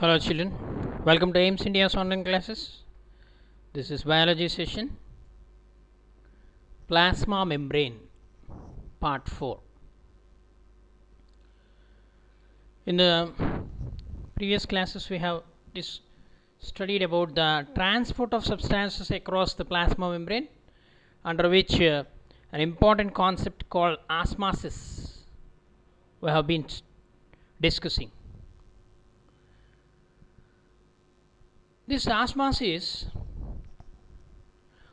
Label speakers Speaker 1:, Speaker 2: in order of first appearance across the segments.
Speaker 1: Hello children, welcome to AIMS India's online classes. This is biology session, plasma membrane, part 4. In the previous classes we have studied about the transport of substances across the plasma membrane, under which an important concept called osmosis we have been discussing. This osmosis,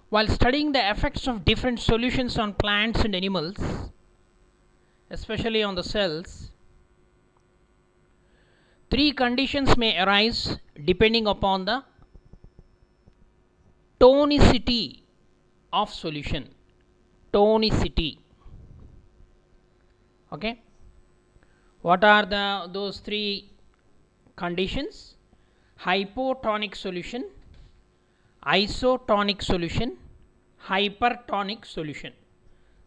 Speaker 1: while studying the effects of different solutions on plants and animals, especially on the cells, three conditions may arise depending upon the tonicity of solution. Tonicity. Okay. What are those three conditions? Hypotonic solution, isotonic solution, hypertonic solution.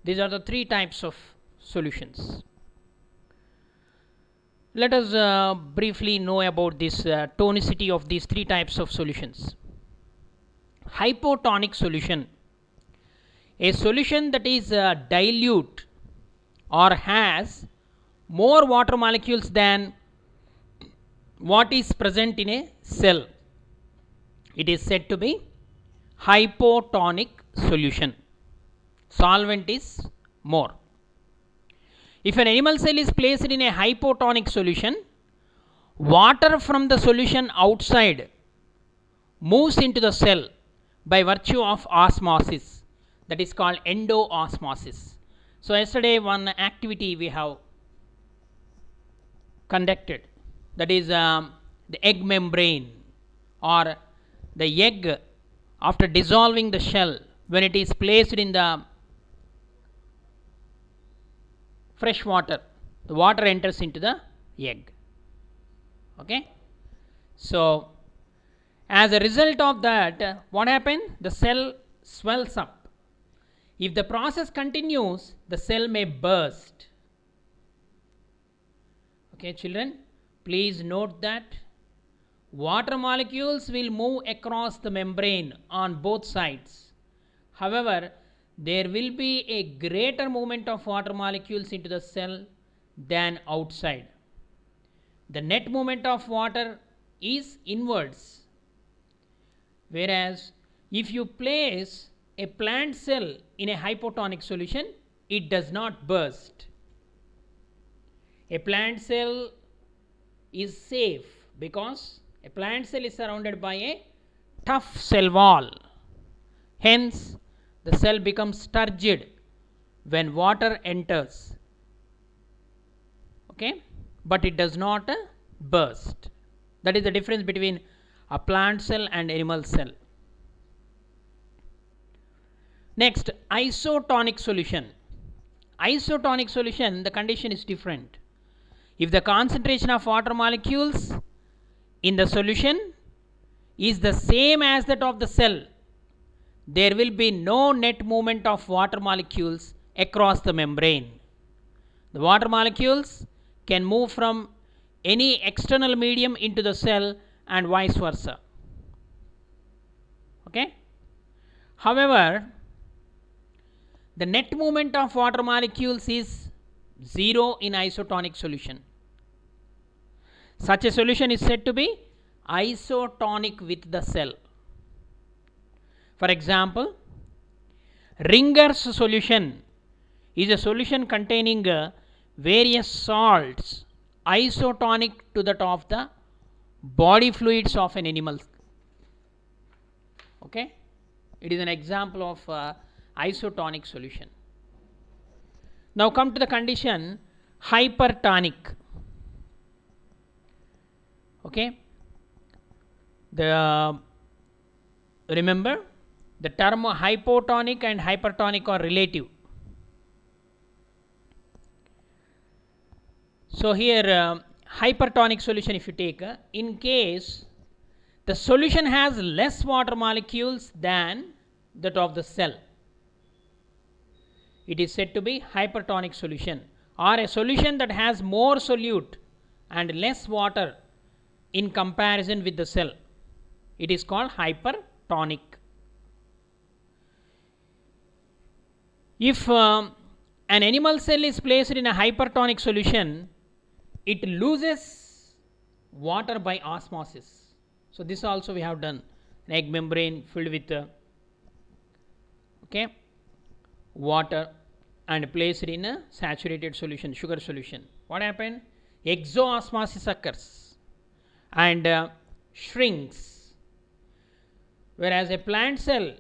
Speaker 1: These are the three types of solutions. Let us briefly know about this tonicity of these three types of solutions. Hypotonic solution, a solution that is dilute or has more water molecules than what is present in a cell. It is said to be hypotonic solution. Solvent is more. If an animal cell is placed in a hypotonic solution, water from the solution outside moves into the cell by virtue of osmosis. That is called endoosmosis. So yesterday one activity we have conducted, that is the egg membrane, or the egg after dissolving the shell, when it is placed in the fresh water, the water enters into the egg. Okay. So as a result of that, what happens? The cell swells up. If the process continues, the cell may burst. Okay children, please note that water molecules will move across the membrane on both sides. However, there will be a greater movement of water molecules into the cell than outside. The net movement of water is inwards. Whereas if you place a plant cell in a hypotonic solution, it does not burst. A plant cell is safe because a plant cell is surrounded by a tough cell wall. Hence, the cell becomes turgid when water enters. Okay, but it does not burst. That is the difference between a plant cell and animal cell. Next, isotonic solution. Isotonic solution, the condition is different. If the concentration of water molecules in the solution is the same as that of the cell, there will be no net movement of water molecules across the membrane. The water molecules can move from any external medium into the cell and vice versa. Okay. However, the net movement of water molecules is zero in isotonic solution. Such a solution is said to be isotonic with the cell. For example, Ringer's solution is a solution containing various salts isotonic to that of the body fluids of an animal. Okay, it is an example of isotonic solution. Now come to the condition hypertonic. Okay, remember the term hypotonic and hypertonic are relative. So here hypertonic solution, if you take, in case the solution has less water molecules than that of the cell, it is said to be hypertonic solution. Or a solution that has more solute and less water in comparison with the cell. It is called hypertonic. If an animal cell is placed in a hypertonic solution, it loses water by osmosis. So this also we have done. An egg membrane filled with water and placed in a saturated solution, sugar solution. What happened? Exoosmosis occurs and shrinks, whereas a plant cell,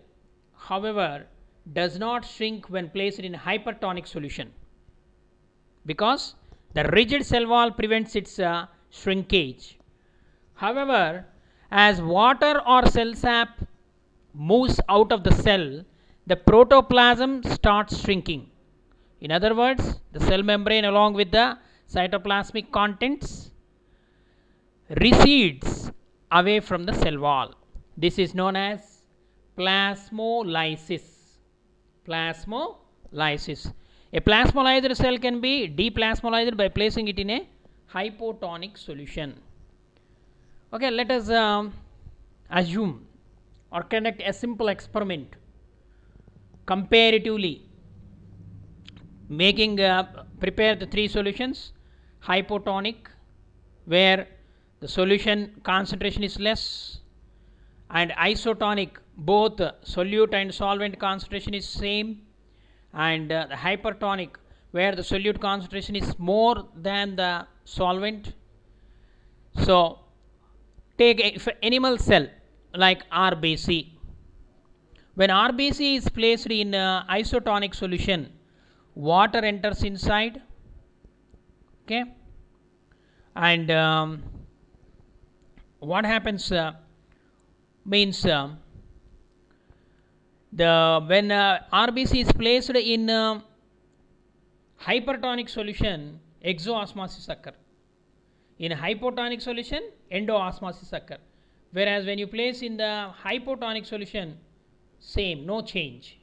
Speaker 1: however, does not shrink when placed in hypertonic solution, because the rigid cell wall prevents its shrinkage. However, as water or cell sap moves out of the cell, the protoplasm starts shrinking. In other words, the cell membrane along with the cytoplasmic contents recedes away from the cell wall. This is known as plasmolysis. Plasmolysis. A plasmolyzed cell can be deplasmolyzed by placing it in a hypotonic solution. Okay, let us assume or conduct a simple experiment comparatively, making prepare the three solutions: hypotonic, where the solution concentration is less, and isotonic, both solute and solvent concentration is same, and the hypertonic, where the solute concentration is more than the solvent. So take a animal cell like RBC. When RBC is placed in isotonic solution, water enters inside, and what happens means when RBC is placed in hypertonic solution, exoosmosis occur. In hypotonic solution, endoosmosis occur. Whereas when you place in the hypotonic solution, same, no change.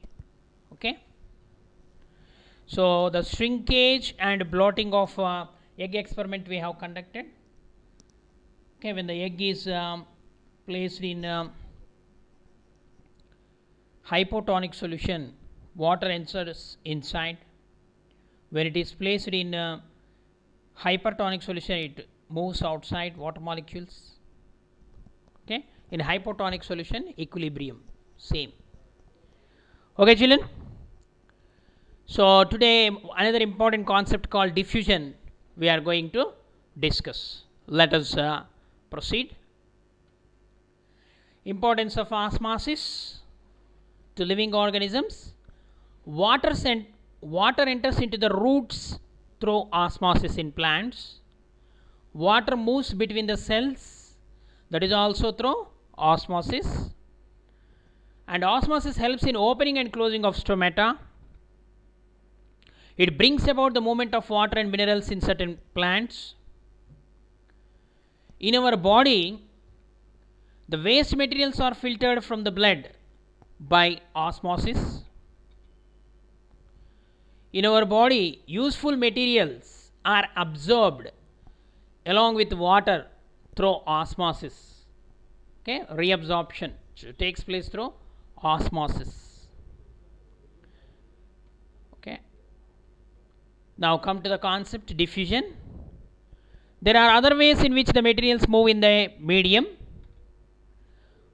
Speaker 1: Okay. So the shrinkage and blotting of egg experiment we have conducted. Okay, when the egg is placed in hypotonic solution, water enters inside. When it is placed in hypertonic solution, it moves outside, water molecules. Okay, in hypotonic solution, equilibrium, same. Okay, children. So today another important concept called diffusion we are going to discuss. Let us proceed. Importance of osmosis to living organisms. Water enters into the roots through osmosis in plants. Water moves between the cells, that is also through osmosis. And osmosis helps in opening and closing of stomata. It brings about the movement of water and minerals in certain plants. In our body, the waste materials are filtered from the blood by osmosis. In our body, useful materials are absorbed along with water through osmosis. Okay, reabsorption takes place through osmosis. Okay. Now come to the concept diffusion. There are other ways in which the materials move in the medium.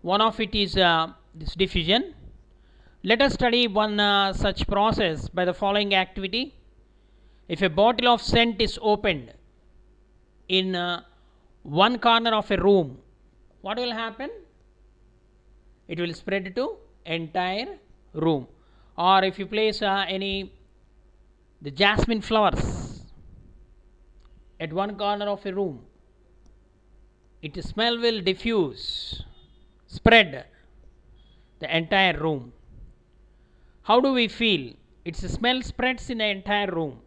Speaker 1: One of it is this diffusion. Let us study one such process by the following activity. If a bottle of scent is opened in one corner of a room, what will happen? It will spread to entire room. Or if you place the jasmine flowers at one corner of a room, its smell will diffuse, spread the entire room. How do we feel? Its smell spreads in the entire room.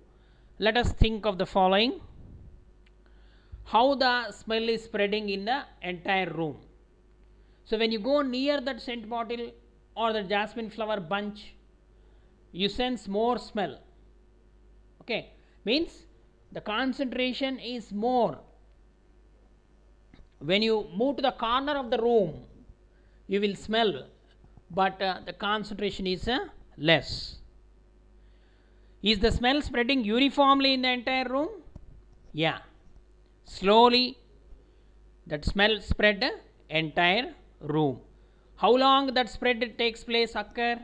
Speaker 1: Let us think of the following. How the smell is spreading in the entire room. So when you go near that scent bottle or the jasmine flower bunch, you sense more smell. Okay, means the concentration is more when you move to the corner of the room, you will smell, but the concentration is less. Is the smell spreading uniformly in the entire room? Yeah. Slowly that smell spread the entire room. How long that spread takes place occur?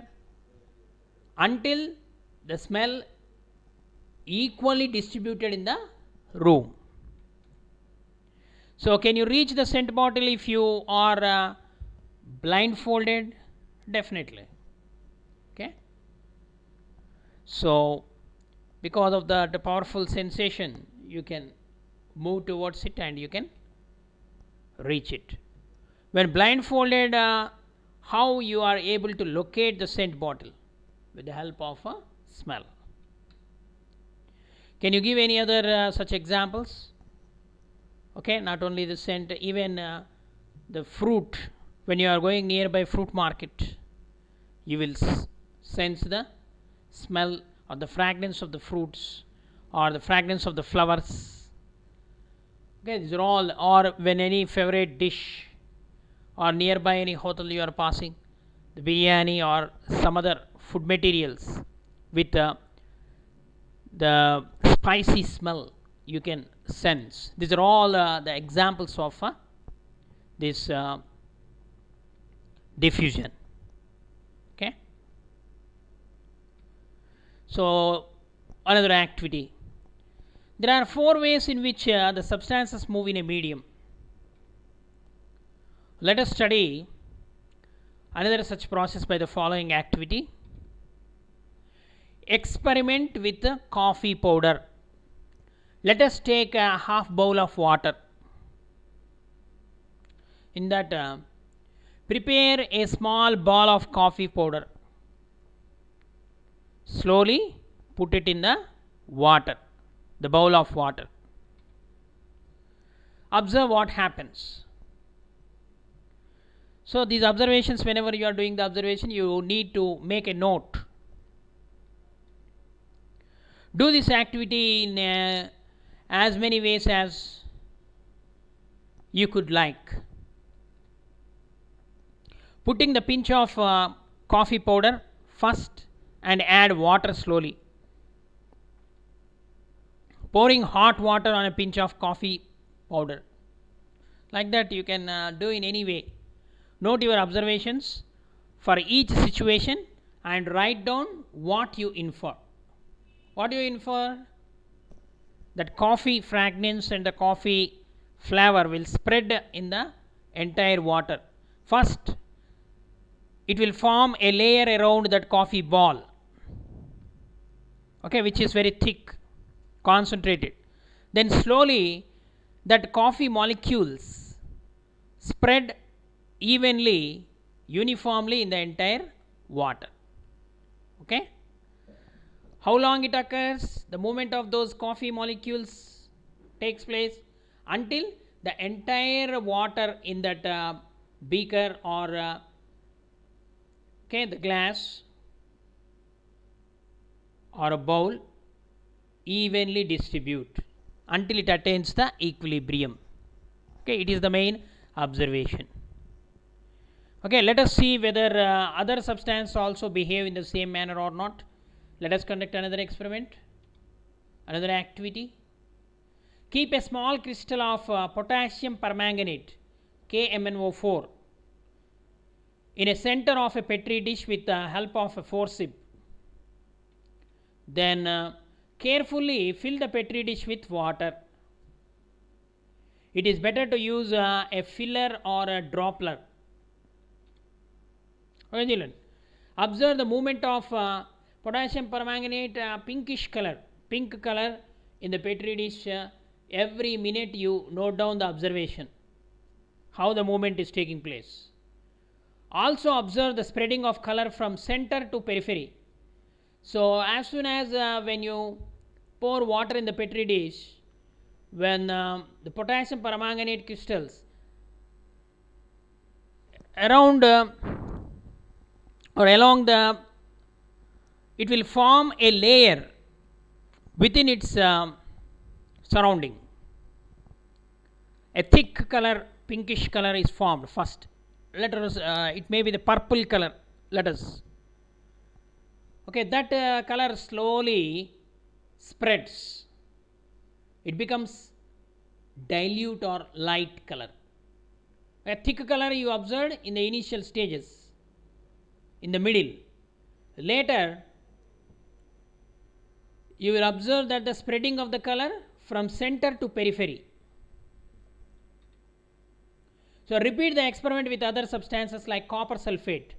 Speaker 1: Until the smell equally distributed in the room. So can you reach the scent bottle if you are blindfolded? Definitely. Okay. So because of the powerful sensation, you can move towards it and you can reach it. When blindfolded, how you are able to locate the scent bottle? With the help of a smell. Can you give any other such examples? Okay, not only the scent, even the fruit. When you are going nearby fruit market, you will sense the smell or the fragrance of the fruits or the fragrance of the flowers. Okay, these are all. Or when any favorite dish or nearby any hotel you are passing, the biryani or some other food materials with the spicy smell you can sense. These are all the examples of this diffusion. Okay. So another activity. There are 4 ways in which the substances move in a medium. Let us study another such process by the following activity. Experiment with the coffee powder. Let us take a half bowl of water. In that, prepare a small ball of coffee powder. Slowly put it in the water, the bowl of water. Observe what happens. So these observations, whenever you are doing the observation, you need to make a note. Do this activity in as many ways as you could like. Putting the pinch of coffee powder first and add water slowly. Pouring hot water on a pinch of coffee powder. Like that you can do in any way. Note your observations for each situation and write down what you infer. What do you infer? That coffee fragrance and the coffee flavor will spread in the entire water. First, it will form a layer around that coffee ball, okay, which is very thick, concentrated. Then slowly that coffee molecules spread evenly, uniformly in the entire water. Okay. How long it occurs? The movement of those coffee molecules takes place until the entire water in that beaker or the glass or a bowl evenly distribute until it attains the equilibrium. Okay, it is the main observation. Okay, let us see whether other substances also behave in the same manner or not. Let us conduct another experiment, another activity. Keep a small crystal of potassium permanganate, KMnO4, in a center of a petri dish with the help of a forceps. Then carefully fill the petri dish with water. It is better to use a filler or a dropper. Okay, observe the movement of potassium permanganate pinkish color, pink color in the petri dish. Every minute you note down the observation, how the movement is taking place. Also observe the spreading of color from center to periphery. So as soon as when you pour water in the petri dish, when the potassium permanganate crystals around or along the, it will form a layer within its surrounding, a thick color pinkish color is formed first. Let us it may be the purple color, let us. Okay, that color slowly spreads, it becomes dilute or light color. A thick color you observed in the initial stages, in the middle. Later you will observe that the spreading of the color from center to periphery. So repeat the experiment with other substances like copper sulfate.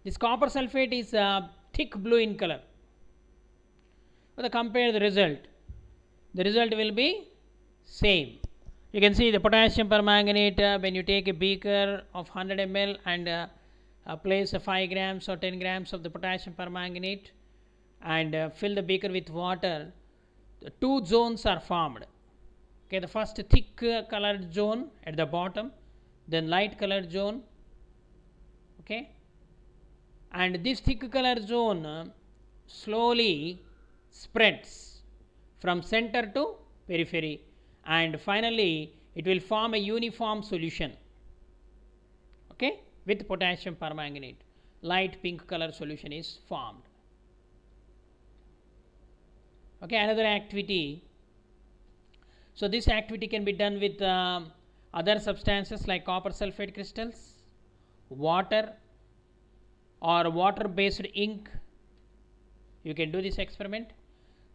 Speaker 1: This copper sulfate is thick blue in color. So compare the result. The result will be same. You can see the potassium permanganate, when you take a beaker of 100 ml and place 5 grams or 10 grams of the potassium permanganate and fill the beaker with water, the two zones are formed. Okay, the first thick colored zone at the bottom, then light colored zone. Okay, and this thick colored zone slowly spreads from center to periphery, and finally it will form a uniform solution, okay, with potassium permanganate. Light pink color solution is formed. Okay, another activity. So this activity can be done with other substances like copper sulfate crystals, water, or water based ink. You can do this experiment.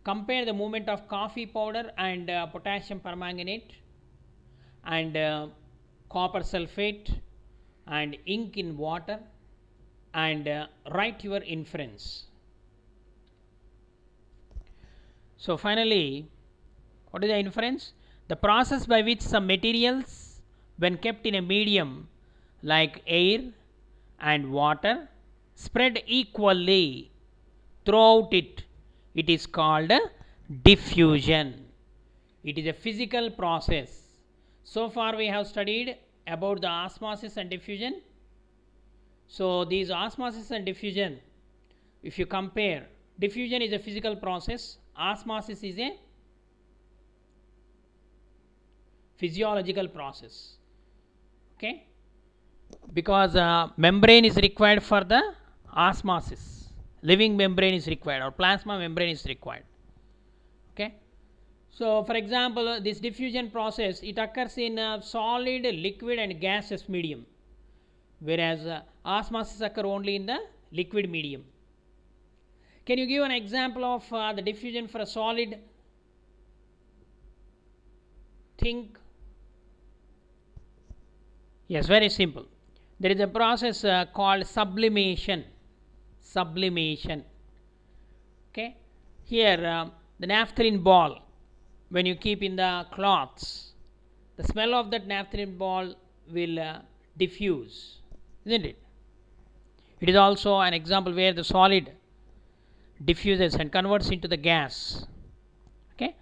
Speaker 1: Compare the movement of coffee powder and potassium permanganate and copper sulfate and ink in water, and write your inference. So finally, what is the inference? The process by which some materials, when kept in a medium like air and water, spread equally throughout it, it is called diffusion. It is a physical process. So far we have studied about the osmosis and diffusion. So these osmosis and diffusion, if you compare, diffusion is a physical process, osmosis is a physiological process. Okay, because membrane is required for the osmosis, living membrane is required or plasma membrane is required. Okay, so for example, this diffusion process, it occurs in solid, liquid and gaseous medium, whereas osmosis occur only in the liquid medium. Can you give an example of the diffusion for a solid? Think. Yes, very simple. There is a process called sublimation. Sublimation. Okay. Here the naphthalene ball, when you keep in the cloths, the smell of that naphthalene ball will diffuse, isn't it? It is also an example where the solid diffuses and converts into the gas. Okay.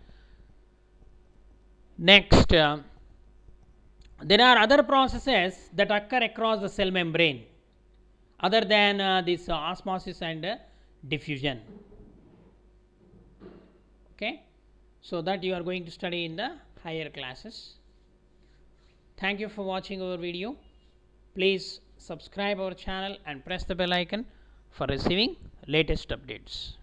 Speaker 1: Next, there are other processes that occur across the cell membrane other than this osmosis and diffusion. Okay, so that you are going to study in the higher classes. Thank you for watching our video. Please subscribe our channel and press the bell icon for receiving latest updates.